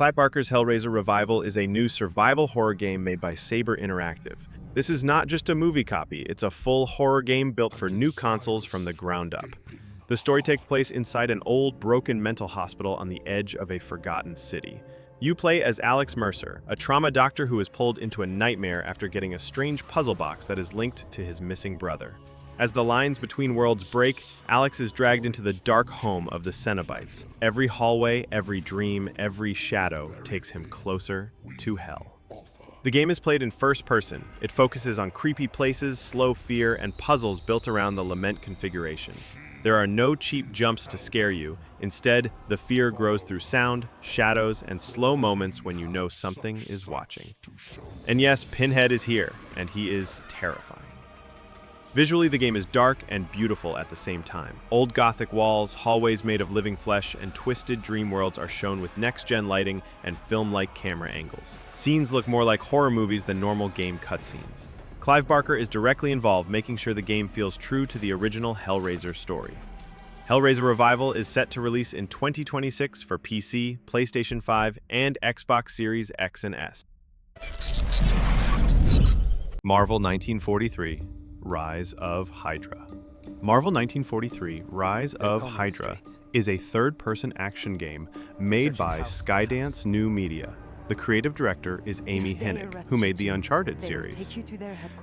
Clive Barker's Hellraiser Revival is a new survival horror game made by Saber Interactive. This is not just a movie copy, it's a full horror game built for new consoles from the ground up. The story takes place inside an old, broken mental hospital on the edge of a forgotten city. You play as Alex Mercer, a trauma doctor who is pulled into a nightmare after getting a strange puzzle box that is linked to his missing brother. As the lines between worlds break, Alex is dragged into the dark home of the Cenobites. Every hallway, every dream, every shadow takes him closer to hell. The game is played in first person. It focuses on creepy places, slow fear, and puzzles built around the lament configuration. There are no cheap jumps to scare you. Instead, the fear grows through sound, shadows, and slow moments when you know something is watching. And yes, Pinhead is here, and he is terrifying. Visually, the game is dark and beautiful at the same time. Old Gothic walls, hallways made of living flesh, and twisted dream worlds are shown with next-gen lighting and film-like camera angles. Scenes look more like horror movies than normal game cutscenes. Clive Barker is directly involved, making sure the game feels true to the original Hellraiser story. Hellraiser Revival is set to release in 2026 for PC, PlayStation 5, and Xbox Series X and S. Marvel 1943. Rise of HYDRA. Marvel 1943 Rise of HYDRA is a third-person action game made by Skydance New Media. The creative director is Amy Hennig, who made the Uncharted series.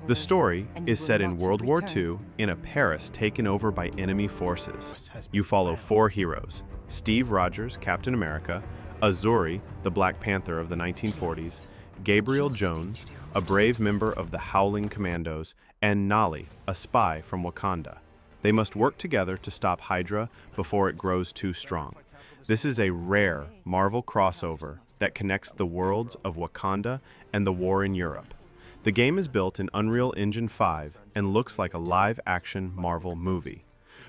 The story is set in World War II in a Paris taken over by enemy forces. You follow four heroes: Steve Rogers, Captain America; Azuri, the Black Panther of the 1940s; Gabriel Jones, a brave member of the Howling Commandos; and Nali, a spy from Wakanda. They must work together to stop HYDRA before it grows too strong. This is a rare Marvel crossover that connects the worlds of Wakanda and the war in Europe. The game is built in Unreal Engine 5 and looks like a live-action Marvel movie.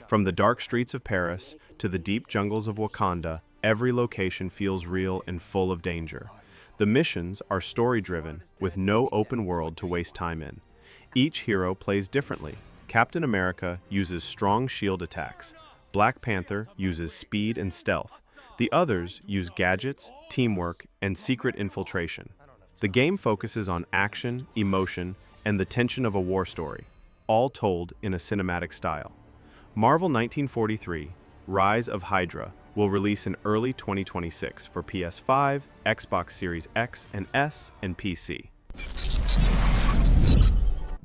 From the dark streets of Paris to the deep jungles of Wakanda, every location feels real and full of danger. The missions are story-driven, with no open world to waste time in. Each hero plays differently. Captain America uses strong shield attacks. Black Panther uses speed and stealth. The others use gadgets, teamwork, and secret infiltration. The game focuses on action, emotion, and the tension of a war story, all told in a cinematic style. Marvel 1943, Rise of HYDRA, will release in early 2026 for PS5, Xbox Series X and S, and PC.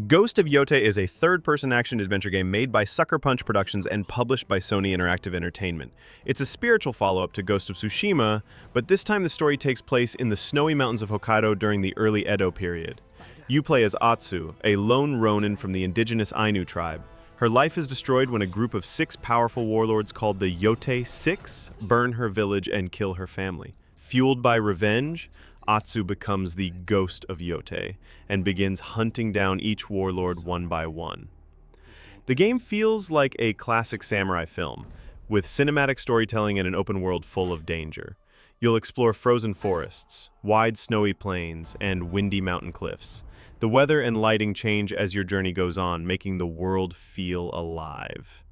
Ghost of YOTEI is a third-person action-adventure game made by Sucker Punch Productions and published by Sony Interactive Entertainment. It's a spiritual follow-up to Ghost of Tsushima, but this time the story takes place in the snowy mountains of Hokkaido during the early Edo period. You play as Atsu, a lone ronin from the indigenous Ainu tribe. Her life is destroyed when a group of 6 powerful warlords called the YOTEI Six burn her village and kill her family. Fueled by revenge, Atsu becomes the Ghost of YOTEI and begins hunting down each warlord one by one. The game feels like a classic samurai film, with cinematic storytelling and an open world full of danger. You'll explore frozen forests, wide snowy plains, and windy mountain cliffs. The weather and lighting change as your journey goes on, making the world feel alive.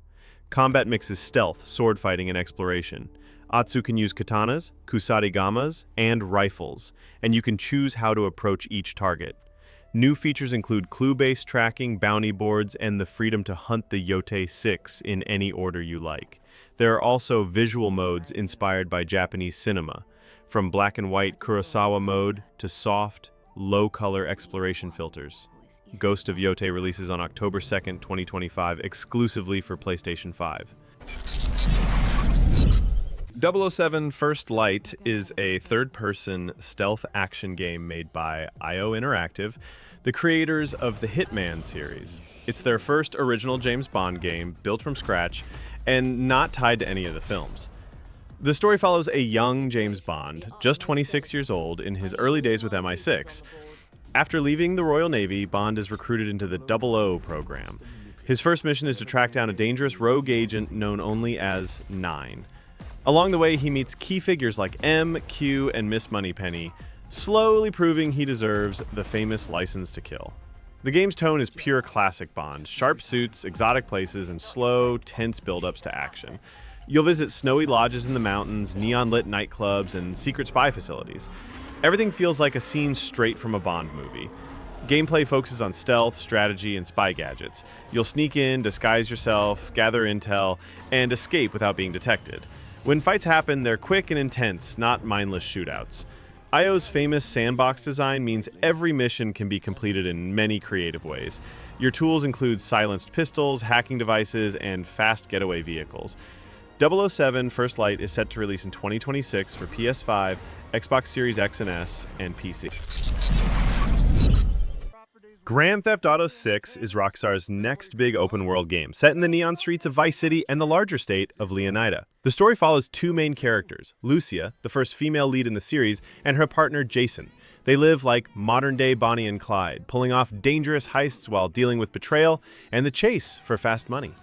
Combat mixes stealth, sword fighting, and exploration. Atsu can use katanas, kusarigamas, and rifles, and you can choose how to approach each target. New features include clue-based tracking, bounty boards, and the freedom to hunt the YOTEI Six in any order you like. There are also visual modes inspired by Japanese cinema, from black and white Kurosawa mode to soft, low-color exploration filters. Ghost of YOTEI releases on October 2nd, 2025, exclusively for PlayStation 5. 007 First Light is a third-person stealth action game made by IO Interactive, the creators of the Hitman series. It's their first original James Bond game, built from scratch, and not tied to any of the films. The story follows a young James Bond, just 26 years old, in his early days with MI6. After leaving the Royal Navy, Bond is recruited into the 00 program. His first mission is to track down a dangerous rogue agent known only as 9. Along the way, he meets key figures like M, Q, and Miss Moneypenny, slowly proving he deserves the famous license to kill. The game's tone is pure classic Bond, sharp suits, exotic places, and slow, tense build-ups to action. You'll visit snowy lodges in the mountains, neon-lit nightclubs, and secret spy facilities. Everything feels like a scene straight from a Bond movie. Gameplay focuses on stealth, strategy, and spy gadgets. You'll sneak in, disguise yourself, gather intel, and escape without being detected. When fights happen, they're quick and intense, not mindless shootouts. IO's famous sandbox design means every mission can be completed in many creative ways. Your tools include silenced pistols, hacking devices, and fast getaway vehicles. 007 First Light is set to release in 2026 for PS5, Xbox Series X and S, and PC. Grand Theft Auto 6 is Rockstar's next big open-world game, set in the neon streets of Vice City and the larger state of Leonida. The story follows two main characters, Lucia, the first female lead in the series, and her partner Jason. They live like modern-day Bonnie and Clyde, pulling off dangerous heists while dealing with betrayal and the chase for fast money.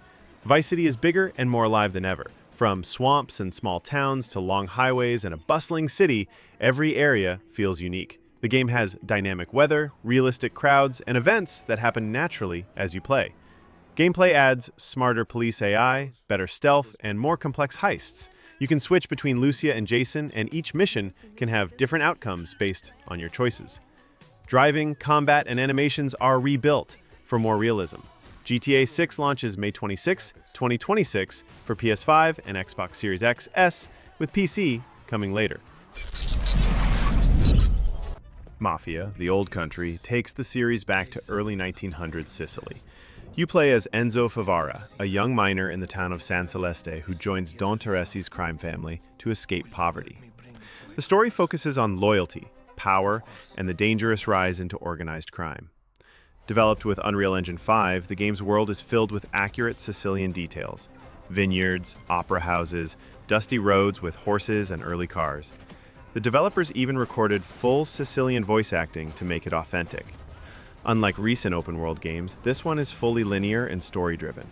Vice City is bigger and more alive than ever. From swamps and small towns to long highways and a bustling city, every area feels unique. The game has dynamic weather, realistic crowds, and events that happen naturally as you play. Gameplay adds smarter police AI, better stealth, and more complex heists. You can switch between Lucia and Jason, and each mission can have different outcomes based on your choices. Driving, combat, and animations are rebuilt for more realism. GTA 6 launches May 26, 2026 for PS5 and Xbox Series X, S, with PC coming later. Mafia, the old country, takes the series back to early 1900s Sicily. You play as Enzo Favara, a young miner in the town of San Celeste who joins Don Teresi's crime family to escape poverty. The story focuses on loyalty, power, and the dangerous rise into organized crime. Developed with Unreal Engine 5, the game's world is filled with accurate Sicilian details. Vineyards, opera houses, dusty roads with horses and early cars. The developers even recorded full Sicilian voice acting to make it authentic. Unlike recent open-world games, this one is fully linear and story-driven.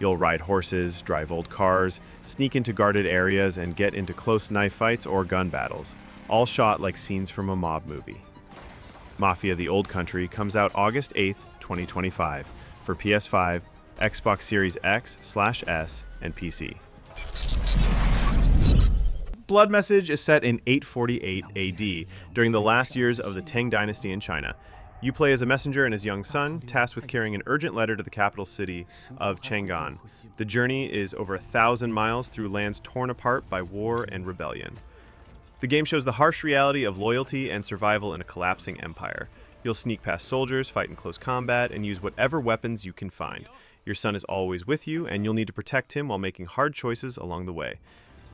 You'll ride horses, drive old cars, sneak into guarded areas, and get into close knife fights or gun battles, all shot like scenes from a mob movie. Mafia: The Old Country comes out August 8, 2025, for PS5, Xbox Series X/S, and PC. Blood Message is set in 848 AD, during the last years of the Tang Dynasty in China. You play as a messenger and his young son, tasked with carrying an urgent letter to the capital city of Chang'an. The journey is over 1,000 miles through lands torn apart by war and rebellion. The game shows the harsh reality of loyalty and survival in a collapsing empire. You'll sneak past soldiers, fight in close combat, and use whatever weapons you can find. Your son is always with you, and you'll need to protect him while making hard choices along the way.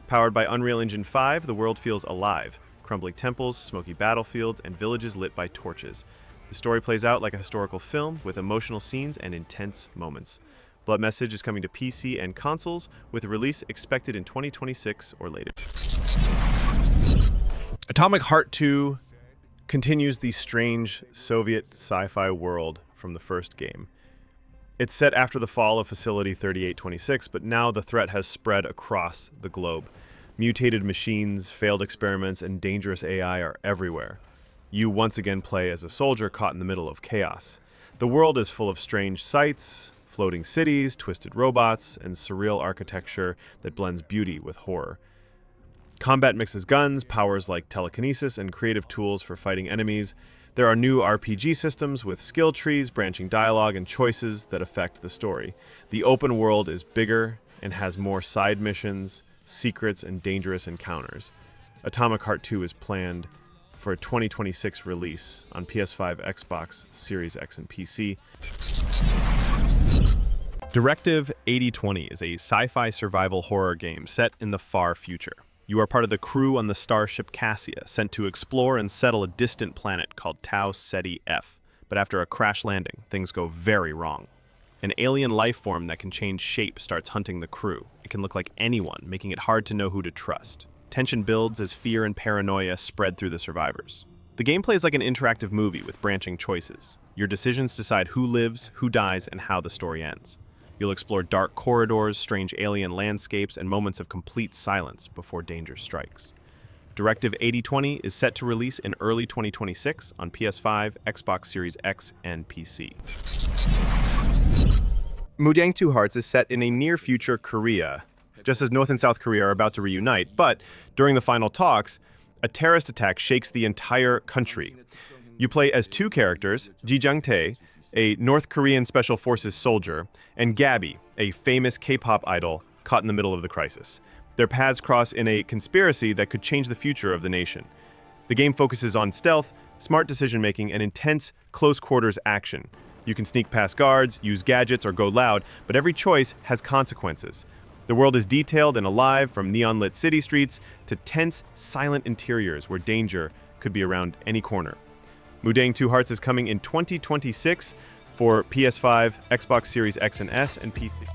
Powered by Unreal Engine 5, the world feels alive. Crumbling temples, smoky battlefields, and villages lit by torches. The story plays out like a historical film with emotional scenes and intense moments. Blood Message is coming to PC and consoles, with a release expected in 2026 or later. Atomic Heart 2 continues the strange Soviet sci-fi world from the first game. It's set after the fall of Facility 3826, but now the threat has spread across the globe. Mutated machines, failed experiments, and dangerous AI are everywhere. You once again play as a soldier caught in the middle of chaos. The world is full of strange sights, floating cities, twisted robots, and surreal architecture that blends beauty with horror. Combat mixes guns, powers like telekinesis, and creative tools for fighting enemies. There are new RPG systems with skill trees, branching dialogue, and choices that affect the story. The open world is bigger and has more side missions, secrets, and dangerous encounters. Atomic Heart 2 is planned for a 2026 release on PS5, Xbox Series X, and PC. Directive 8020 is a sci-fi survival horror game set in the far future. You are part of the crew on the starship Cassia, sent to explore and settle a distant planet called Tau Ceti F. But after a crash landing, things go very wrong. An alien life form that can change shape starts hunting the crew. It can look like anyone, making it hard to know who to trust. Tension builds as fear and paranoia spread through the survivors. The gameplay is like an interactive movie with branching choices. Your decisions decide who lives, who dies, and how the story ends. You'll explore dark corridors, strange alien landscapes, and moments of complete silence before danger strikes. Directive 8020 is set to release in early 2026 on PS5, Xbox Series X, and PC. MUDANG 2 Hearts is set in a near-future Korea. just as North and South Korea are about to reunite. But during the final talks, a terrorist attack shakes the entire country. You play as two characters, Ji Jang-tae, a North Korean Special Forces soldier, and Gabby, a famous K-pop idol caught in the middle of the crisis. Their paths cross in a conspiracy that could change the future of the nation. The game focuses on stealth, smart decision-making, and intense, close-quarters action. You can sneak past guards, use gadgets, or go loud, but every choice has consequences. The world is detailed and alive, from neon-lit city streets to tense, silent interiors where danger could be around any corner. Mudang Two Hearts is coming in 2026 for PS5, Xbox Series X and S, and PC.